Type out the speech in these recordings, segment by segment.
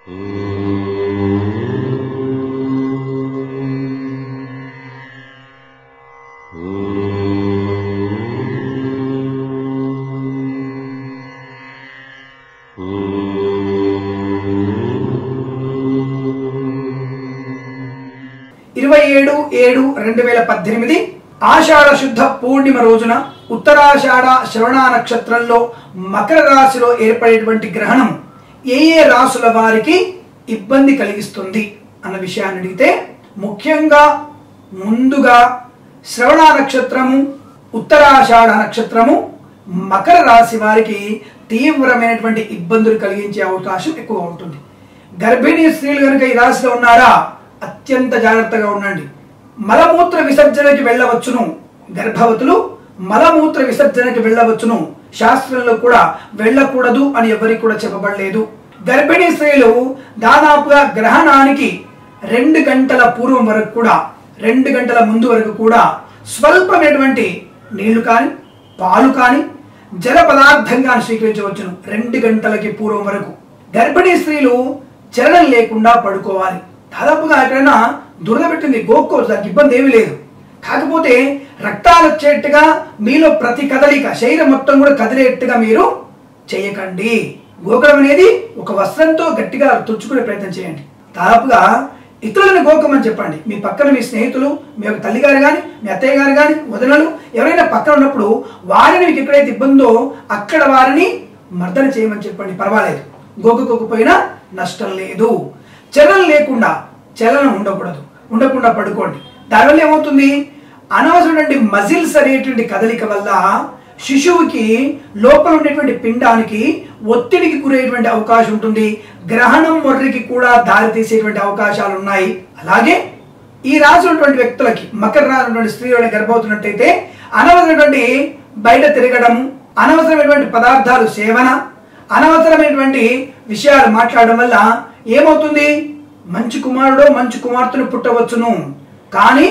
27/7/2018 ఆషాఢ శుద్ధ పూర్ణిమ రోజున ఉత్తరాషాఢ శ్రవణ నక్షత్రంలో మకర రాశిలో ఏర్పడేటువంటి గ్రహణం ఏ ఏ రాశుల వారికి ఇబ్బంది కలిగిస్తుంది అన్న విషయాన్ని అడిగితే, ముఖ్యంగా ముందుగా శ్రవణ నక్షత్రము, ఉత్తరాషాఢ నక్షత్రము, మకర రాశి వారికి తీవ్రమైనటువంటి ఇబ్బందులు కలిగించే అవకాశం ఎక్కువ ఉంటుంది. గర్భిణీ స్త్రీలు కనుక ఈ రాశిలో ఉన్నారా, అత్యంత జాగ్రత్తగా ఉండండి. మలమూత్ర విసర్జనకి వెళ్ళవచ్చును. గర్భవతులు మలమూత్ర విసర్జనకి వెళ్ళవచ్చును. శాస్త్రంలో కూడా వెళ్ళకూడదు అని ఎవరికి కూడా చెప్పబడలేదు. గర్భిణీ స్త్రీలు దాదాపుగా గ్రహణానికి 2 గంటల పూర్వం వరకు కూడా, 2 గంటల ముందు వరకు కూడా స్వల్పమైనటువంటి నీళ్లు కానీ, పాలు కానీ, జల పదార్థంగా స్వీకరించవచ్చును. 2 గంటలకి పూర్వం వరకు గర్భిణీ స్త్రీలు చలనం లేకుండా పడుకోవాలి. దాదాపుగా ఎక్కడైనా దురద పెట్టింది గోక్కోవచ్చు, దానికి ఇబ్బంది ఏమీ లేదు. కాకపోతే రక్తాలు వచ్చేట్టుగా మీలో ప్రతి కదలిక, శరీరం మొత్తం కూడా కదిలేట్టుగా మీరు చేయకండి. గోకడం అనేది ఒక వస్త్రంతో గట్టిగా తుడుచుకునే ప్రయత్నం చేయండి. దాదాపుగా ఇతరులను గోకమని చెప్పండి. మీ పక్కన మీ స్నేహితులు, మీ యొక్క తల్లిగారు కానీ, మీ అత్తయ్య గారు కానీ, వదనలు ఎవరైనా పక్కన ఉన్నప్పుడు వారిని మీకు ఎక్కడైతే ఇబ్బందో అక్కడ వారిని మర్దన చేయమని చెప్పండి. పర్వాలేదు, గోకపోయినా నష్టం లేదు. చలనం లేకుండా, చలనం ఉండకుండా పడుకోండి. దానివల్ల ఏమవుతుంది, అనవసరమైనటువంటి మజిల్స్ అనేటువంటి కదలిక వల్ల శిశువుకి లోపల ఉండేటువంటి పిండానికి ఒత్తిడికి గురయ్యేటువంటి అవకాశం ఉంటుంది. గ్రహణం మొర్రికి కూడా దారి తీసేటువంటి అవకాశాలు ఉన్నాయి. అలాగే ఈ రాశి ఉన్నటువంటి వ్యక్తులకి, మకర రాశి ఉన్నటువంటి స్త్రీలు గర్భవుతున్నట్టయితే అనవసరమైనటువంటి బయట తిరగడము, అనవసరమైనటువంటి పదార్థాలు సేవన, అనవసరమైనటువంటి విషయాలు మాట్లాడడం వల్ల ఏమవుతుంది, మంచి కుమారుడో మంచి కుమార్తెను పుట్టవచ్చును, కానీ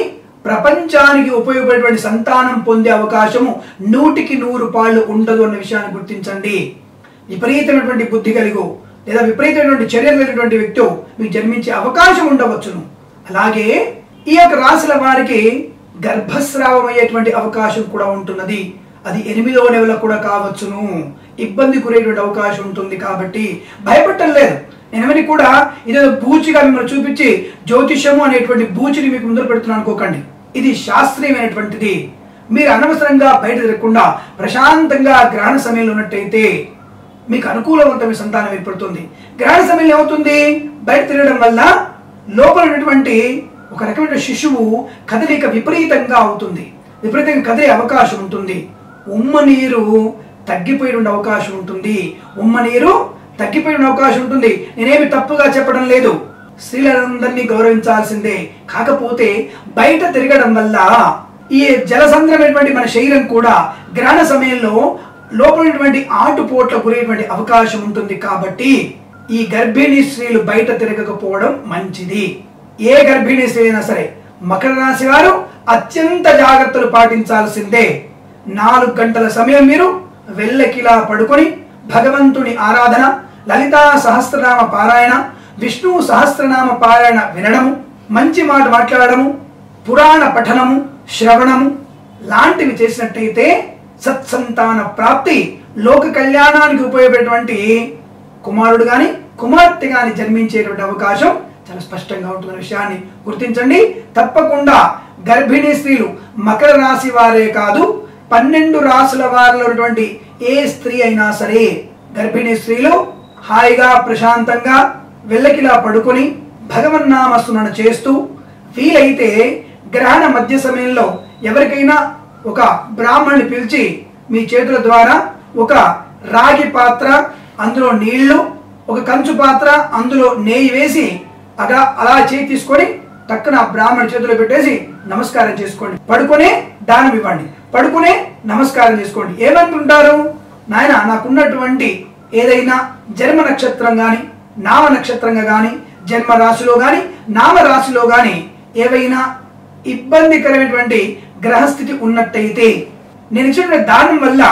ప్రపంచానికి ఉపయోగపడేటువంటి సంతానం పొందే అవకాశము 100కి 100 ఉండదు అన్న విషయాన్ని గుర్తించండి. విపరీతమైనటువంటి బుద్ధి కలిగో లేదా విపరీతమైనటువంటి చర్యలు కలిగినటువంటి వ్యక్తి మీకు జన్మించే అవకాశం ఉండవచ్చును. అలాగే ఈ యొక్క రాశుల వారికి గర్భస్రావం అయ్యేటువంటి అవకాశం కూడా ఉంటున్నది. అది 8వ నెల కూడా కావచ్చును. ఇబ్బంది గురేటువంటి అవకాశం ఉంటుంది. కాబట్టి భయపడటం లేదు. నేనేమని కూడా ఇదేదో బూచిగా మిమ్మల్ని చూపించి జ్యోతిషము అనేటువంటి బూచిని మీకు ముందు పెడుతున్నాను అనుకోకండి. ఇది శాస్త్రీయమైనటువంటిది. మీరు అనవసరంగా బయట తిరగకుండా ప్రశాంతంగా గ్రహణ సమయంలో ఉన్నట్టయితే మీకు అనుకూలవంతమైన సంతానం ఏర్పడుతుంది. గ్రహణ సమయంలో ఏమవుతుంది, బయట తిరగడం వల్ల లోపల ఉన్నటువంటి ఒక రకమైన శిశువు కదలిక విపరీతంగా అవుతుంది. విపరీతంగా కదిలే అవకాశం ఉంటుంది. ఉమ్మ నీరు తగ్గిపోయే అవకాశం ఉంటుంది. నేనేమి తప్పుగా చెప్పడం లేదు. స్త్రీలందరినీ గౌరవించాల్సిందే. కాకపోతే బయట తిరగడం వల్ల ఈ జలసంద్రమైనటువంటి మన శరీరం కూడా గ్రహణ సమయంలో లోపలటువంటి ఆటుపోట్ల గురేటువంటి అవకాశం ఉంటుంది. కాబట్టి ఈ గర్భిణీ స్త్రీలు బయట తిరగకపోవడం మంచిది. ఏ గర్భిణీ స్త్రీ అయినా సరే, మకర రాశి వారు అత్యంత జాగ్రత్తలు పాటించాల్సిందే. 4 గంటల సమయం మీరు వెళ్ళకిలా పడుకొని భగవంతుని ఆరాధన, లలితా సహస్రనామ పారాయణ, విష్ణు సహస్రనామ పారాయణ వినడము, మంచి మాట మాట్లాడము, పురాణ పఠనము, శ్రవణము లాంటివి చేసినట్టయితే సత్సంతాన ప్రాప్తి, లోక కళ్యాణానికి ఉపయోగపడేటువంటి కుమారుడు గాని కుమార్తె గాని జన్మించేటువంటి అవకాశం చాలా స్పష్టంగా ఉంటున్న విషయాన్ని గుర్తించండి. తప్పకుండా గర్భిణీ స్త్రీలు మకర రాశి వారే కాదు, 12 రాశుల వారిలో ఉన్నటువంటి ఏ స్త్రీ అయినా సరే, గర్భిణీ స్త్రీలు హాయిగా ప్రశాంతంగా వెళ్ళకిలా పడుకొని భగవన్నామ స్మరణ చేస్తూ, వీలైతే గ్రహణ మధ్య సమయంలో ఎవరికైనా ఒక బ్రాహ్మణుని పిలిచి మీ చేతుల ద్వారా ఒక రాగి పాత్ర, అందులో నీళ్లు, ఒక కంచు పాత్ర, అందులో నెయ్యి వేసి అలా చేయి తీసుకొని టక్కున బ్రాహ్మణి చేతిలో పెట్టేసి నమస్కారం చేసుకోండి. పడుకునే దానం ఇవ్వండి, పడుకునే నమస్కారం చేసుకోండి. ఏమంటుంటారు, నాయన నాకున్నటువంటి ఏదైనా జన్మ నక్షత్రం కానీ, నామ నక్షత్రంగా కానీ, జన్మ రాశిలో కానీ, నామ రాశిలో కానీ ఏవైనా ఇబ్బందికరమైనటువంటి గ్రహస్థితి ఉన్నట్టయితే నేను ఇచ్చిన దానం వల్ల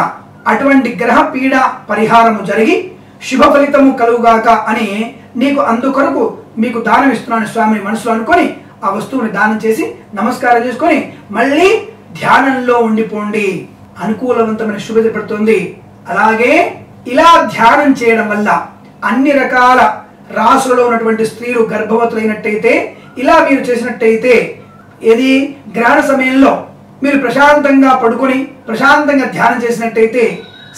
అటువంటి గ్రహ పీడ పరిహారము జరిగి శుభ ఫలితము కలుగుగాక అని నీకు అందుకొరకు మీకు దానం ఇస్తున్నాను స్వామిని మనసులో అనుకొని ఆ వస్తువుని దానం చేసి నమస్కారం చేసుకొని మళ్ళీ ధ్యానంలో ఉండిపోండి. అనుకూలవంతమైన శుభత పడుతుంది. అలాగే ఇలా ధ్యానం చేయడం వల్ల అన్ని రకాల రాసులలో ఉన్నటువంటి స్త్రీలు గర్భవతులైనట్టయితే ఇలా మీరు చేసినట్టయితే ఏది గ్రహణ సమయంలో మీరు ప్రశాంతంగా పడుకొని ప్రశాంతంగా ధ్యానం చేసినట్టయితే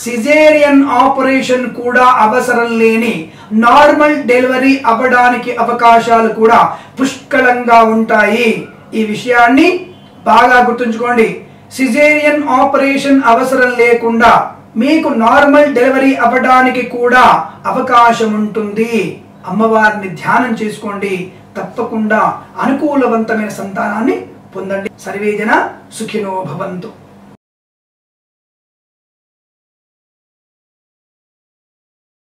సిజేరియన్ ఆపరేషన్ కూడా అవసరం లేని నార్మల్ డెలివరీ అవ్వడానికి అవకాశాలు కూడా పుష్కలంగా ఉంటాయి. ఈ విషయాన్ని బాగా గుర్తుంచుకోండి. సిజేరియన్ ఆపరేషన్ అవసరం లేకుండా మీకు నార్మల్ డెలివరీ అవ్వడానికి కూడా అవకాశం ఉంటుంది. అమ్మవారిని ధ్యానం చేసుకోండి. తప్పకుండా అనుకూలవంతమైన సంతానాన్ని పొందండి. సర్వే జన సుఖినో భవంతు.